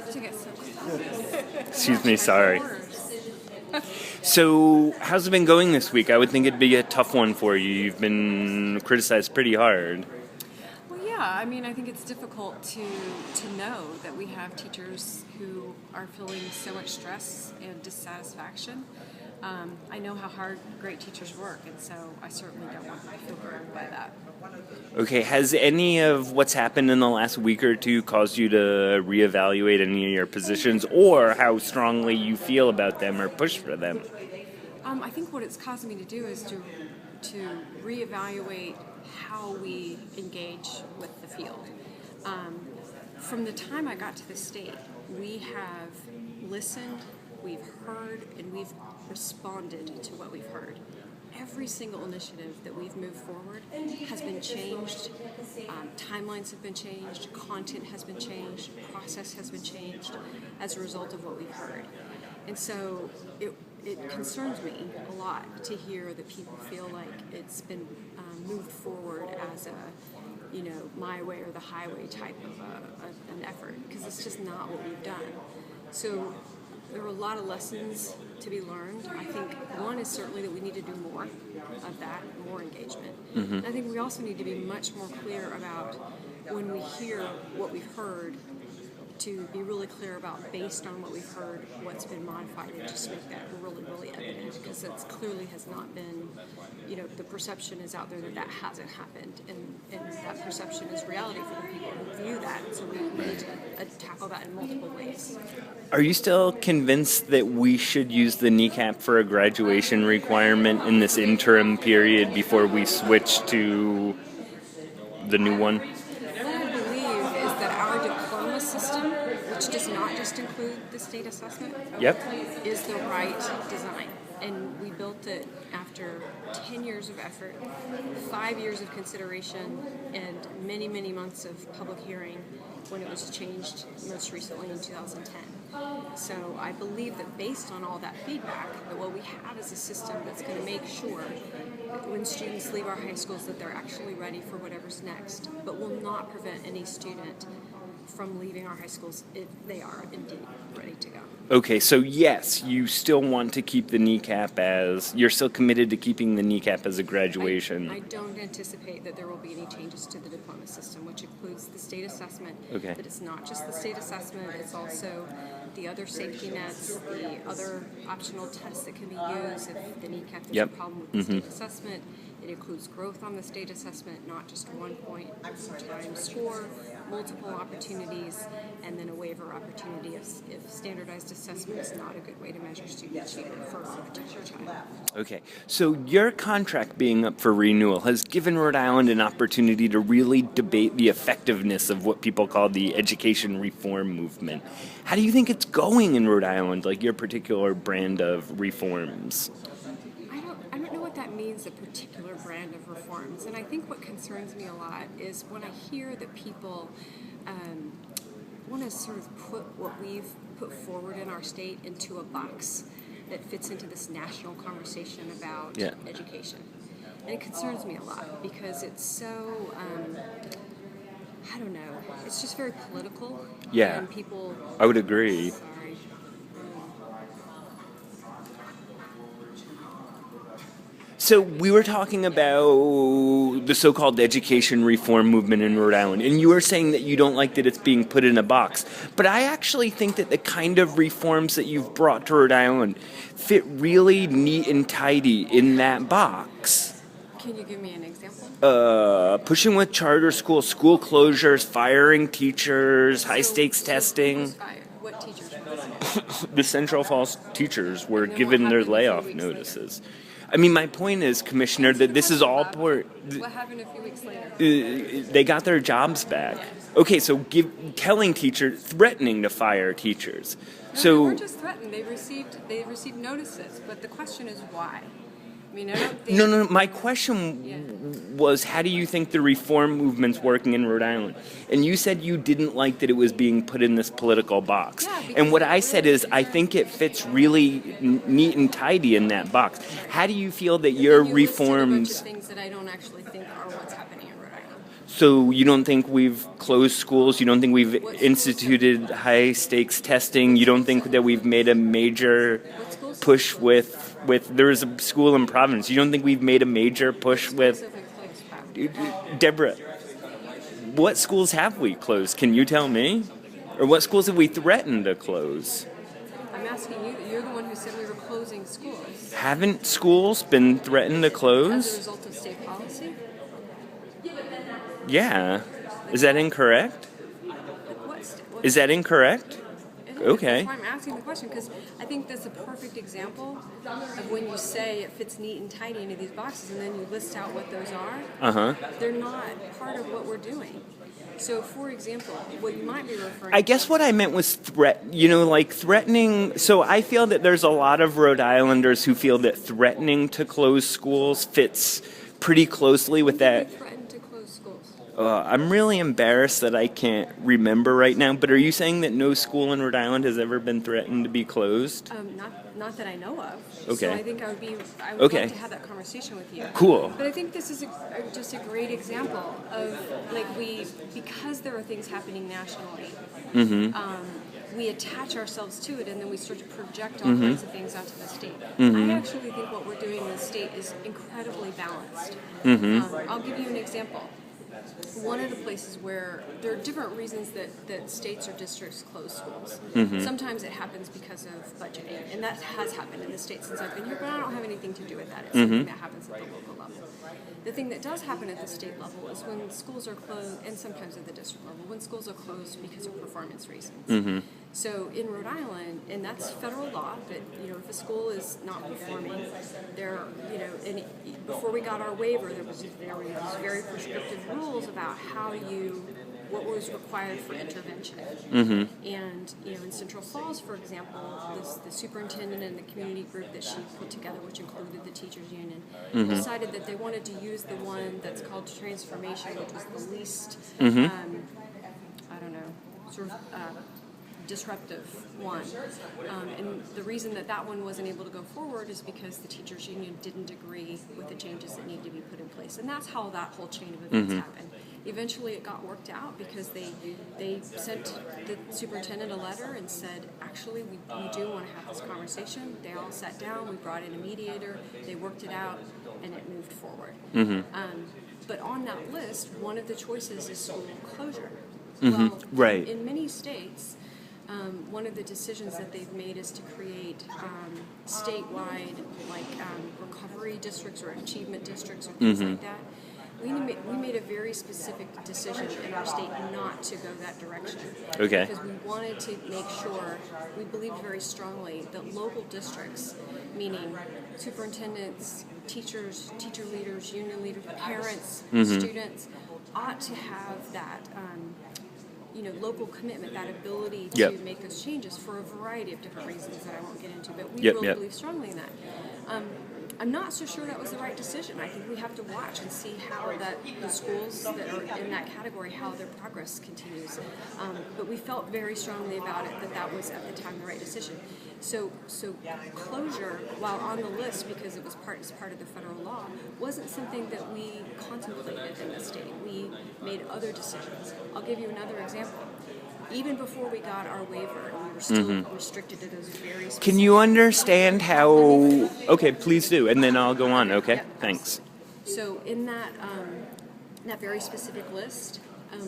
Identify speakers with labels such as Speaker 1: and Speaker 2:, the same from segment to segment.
Speaker 1: have to get so close.
Speaker 2: Excuse me, sorry. So, how's it been going this week? I would think it'd be a tough one for you. You've been criticized pretty hard.
Speaker 1: Well, yeah, I mean, I think it's difficult to know that we have teachers who are feeling so much stress and dissatisfaction. I know how hard great teachers work, and so I certainly don't want them to feel burdened by that.
Speaker 2: Okay, has any of what's happened in the last week or two caused you to reevaluate any of your positions, or how strongly you feel about them or push for them?
Speaker 1: I think what it's caused me to do is to reevaluate how we engage with the field. From the time I got to the state, we have listened, we've heard, and we've responded to what we've heard. Every single initiative that we've moved forward has been changed. Timelines have been changed, content has been changed, process has been changed as a result of what we've heard. And so it concerns me a lot to hear that people feel like it's been moved forward as my way or the highway type of an effort, because it's just not what we've done. So there are a lot of lessons to be learned. I think one is certainly that we need to do more of that, more engagement. Mm-hmm. I think we also need to be much more clear about when we hear what we've heard, to be really clear about, based on what we've heard, what's been modified, and just make that really, really evident, because it clearly has not been, the perception is out there that hasn't happened, and that perception is reality for the people who view that, so we need to tackle that in multiple ways.
Speaker 2: Are you still convinced that we should use the kneecap for a graduation requirement in this interim period before we switch to the new one?
Speaker 1: System, which does not just include the state assessment, is the right design. And we built it after 10 years of effort, 5 years of consideration, and many, many months of public hearing when it was changed most recently in 2010. So I believe that based on all that feedback, that what we have is a system that's going to make sure that when students leave our high schools that they're actually ready for whatever's next, but will not prevent any student from leaving our high schools if they are indeed ready to go.
Speaker 2: Okay, so yes, you still want to keep the kneecap you're still committed to keeping the kneecap as a graduation.
Speaker 1: I don't anticipate that there will be any changes to the diploma system, which includes the state assessment.
Speaker 2: Okay.
Speaker 1: But it's not just the state assessment, it's also the other safety nets, the other optional tests that can be used if the kneecap is a problem with the state assessment. It includes growth on the state assessment, not just 1 point time score, multiple opportunities, and then a waiver opportunity if standardized assessment is not a good way to measure student achievement for a particular child.
Speaker 2: Okay, so your contract being up for renewal has given Rhode Island an opportunity to really debate the effectiveness of what people call the education reform movement. How do you think it's going in Rhode Island, like your particular brand of reforms?
Speaker 1: I don't know what that means, a particular brand of reforms. And I think what concerns me a lot is when I hear that people want to sort of put what we've put forward in our state into a box that fits into this national conversation about education. And it concerns me a lot because it's so, I don't know, it's just very political.
Speaker 2: Yeah,
Speaker 1: and people,
Speaker 2: I would agree. So we were talking about the so-called education reform movement in Rhode Island, and you were saying that you don't like that it's being put in a box. But I actually think that the kind of reforms that you've brought to Rhode Island fit really neat and tidy in that box.
Speaker 1: Can you give me an example?
Speaker 2: Pushing with charter schools, school closures, firing teachers, high-stakes testing.
Speaker 1: What teachers?
Speaker 2: The Central Falls teachers were given their layoff notices. I mean, my point is, Commissioner, that this is all
Speaker 1: What happened a few weeks later?
Speaker 2: They got their jobs back. Okay, so telling teachers, threatening to fire teachers.
Speaker 1: No,
Speaker 2: So
Speaker 1: they weren't just threatened. They received notices. But the question is why. I mean, I don't think...
Speaker 2: No. My question was, how do you think the reform movement's working in Rhode Island? And you said you didn't like that it was being put in this political box. And what I said is, I think it fits really neat and tidy in that box. How do you feel that your reforms...
Speaker 1: listed a bunch of things that I don't actually think are what's happening in Rhode Island.
Speaker 2: So you don't think we've closed schools? You don't think we've instituted high-stakes testing? You don't think that we've made a major push with there's a school in Providence. You don't think we've made a major push with... Deborah, what schools have we closed? Can you tell me? Or what schools have we threatened to close?
Speaker 1: I'm asking you. You're the one who said we were closing schools.
Speaker 2: Haven't schools been threatened to close?
Speaker 1: As a result of state policy?
Speaker 2: Yeah. Is that incorrect? Is that incorrect? Okay.
Speaker 1: That's why I'm asking the question, because I think that's a perfect example of when you say it fits neat and tidy into these boxes, and then you list out what those are.
Speaker 2: Uh-huh.
Speaker 1: They're not part of what we're doing. So, for example, what you might be referring
Speaker 2: I guess what I meant was threatening. So I feel that there's a lot of Rhode Islanders who feel that threatening to close schools fits pretty closely with that.
Speaker 1: Threatened to close schools.
Speaker 2: I'm really embarrassed that I can't remember right now, but are you saying that no school in Rhode Island has ever been threatened to be closed?
Speaker 1: Not that I know of.
Speaker 2: Okay.
Speaker 1: So I think I would
Speaker 2: Okay.
Speaker 1: like to have that conversation with you.
Speaker 2: Cool.
Speaker 1: But I think this is just a great example of, because there are things happening nationally, we attach ourselves to it, and then we start to project all kinds of things onto the state. I actually think what we're doing in the state is incredibly balanced. I'll give you an example. One of the places where there are different reasons that states or districts close schools. Sometimes it happens because of budgeting, and that has happened in the state since I've been here, but I don't have anything to do with that. It's something that happens at the local level. The thing that does happen at the state level is when schools are closed, and sometimes at the district level, when schools are closed because of performance reasons. So in Rhode Island, and that's federal law, but if a school is not performing, and before we got our waiver, there was very prescriptive rules about what was required for intervention. And in Central Falls, for example, the superintendent and the community group that she put together, which included the teachers union, decided that they wanted to use the one that's called transformation, which was the least, disruptive one. And the reason that one wasn't able to go forward is because the teachers union didn't agree with the changes that needed to be put in place. And that's how that whole chain of events happened. Eventually it got worked out because they sent the superintendent a letter and said, actually, we do want to have this conversation. They all sat down, we brought in a mediator, they worked it out, and it moved forward. But on that list, one of the choices is school closure. Well,
Speaker 2: Right.
Speaker 1: In many states, one of the decisions that they've made is to create statewide, recovery districts or achievement districts or things like that. We made a very specific decision in our state not to go that direction.
Speaker 2: Okay.
Speaker 1: Because we wanted to make sure, we believed very strongly that local districts, meaning superintendents, teachers, teacher leaders, union leaders, parents, students, ought to have that local commitment, that ability to make those changes for a variety of different reasons that I won't get into, but we really believe strongly in that. I'm not so sure that was the right decision. I think we have to watch and see how the schools that are in that category, how their progress continues. But we felt very strongly about it that was at the time the right decision. So closure, while on the list because it was part of the federal law, wasn't something that we contemplated in the state. We made other decisions. I'll give you another example. Even before we got our waiver, we were still restricted to those very specific...
Speaker 2: Can you understand how... Okay, please do, and then I'll go on, okay? Thanks.
Speaker 1: So in that very specific list,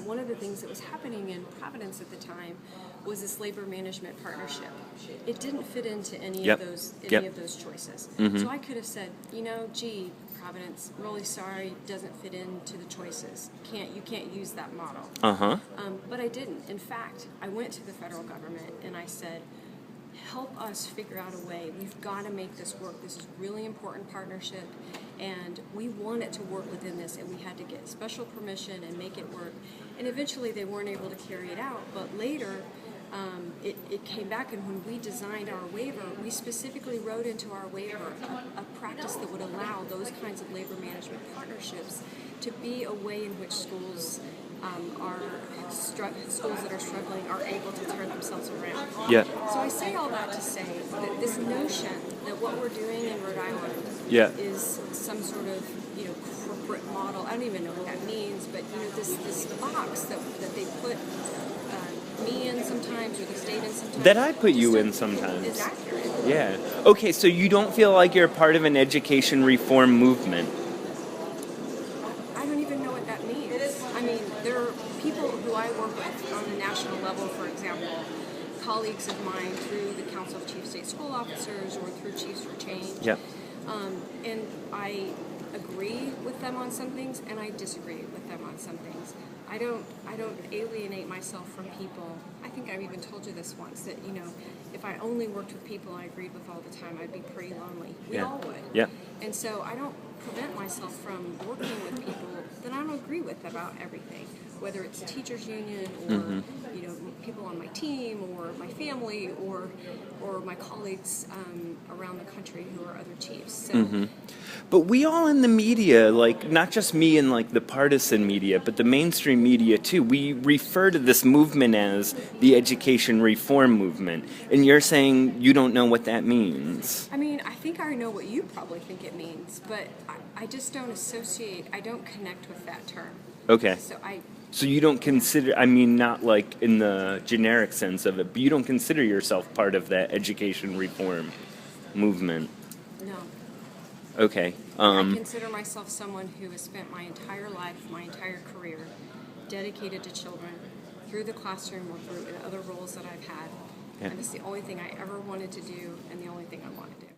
Speaker 1: one of the things that was happening in Providence at the time was this labor management partnership. It didn't fit into any of those choices. So I could have said, Providence, I'm really sorry, doesn't fit into the choices. You can't use that model. But I didn't. In fact, I went to the federal government and I said, help us figure out a way. We've got to make this work. This is a really important partnership, and we want it to work within this, and we had to get special permission and make it work. And eventually they weren't able to carry it out, but later it came back, and when we designed our waiver, we specifically wrote into our waiver a practice that would allow those kinds of labor management partnerships to be a way in which schools schools that are struggling are able to turn themselves around. So I say all that to say that this notion that what we're doing in Rhode Island
Speaker 2: Yeah.
Speaker 1: is some sort of, corporate model. I don't even know what that means, but this box that they put me in sometimes, or the state in sometimes.
Speaker 2: That I put you
Speaker 1: just
Speaker 2: in sometimes.
Speaker 1: Is accurate.
Speaker 2: Yeah. Okay, so you don't feel like you're part of an education reform movement?
Speaker 1: I don't even know what that means. I mean, there are people who I work with on the national level, for example, colleagues of mine through the Council of Chief State School Officers or through Chiefs for Change.
Speaker 2: Yep.
Speaker 1: And I agree with them on some things, and I disagree with them on some things. I don't alienate myself from people. I think I've even told you this once, that if I only worked with people I agreed with all the time, I'd be pretty lonely. We all would.
Speaker 2: Yeah.
Speaker 1: And so I don't prevent myself from working with people that I don't agree with about everything, whether it's teachers union or people on my team or my family or my colleagues around the country who are other chiefs. So.
Speaker 2: But we all in the media, like not just me in like the partisan media, but the mainstream media too, we refer to this movement as the education reform movement. And you're saying you don't know what that means.
Speaker 1: I mean, I think I know what you probably think it means, but I just don't associate, I don't connect with that term.
Speaker 2: Okay.
Speaker 1: So
Speaker 2: you don't consider, I mean, not like in the generic sense of it, but you don't consider yourself part of that education reform movement.
Speaker 1: No.
Speaker 2: Okay.
Speaker 1: I consider myself someone who has spent my entire life, my entire career, dedicated to children through the classroom or through other roles that I've had.
Speaker 2: Yeah.
Speaker 1: And it's the only thing I ever wanted to do and the only thing I want to do.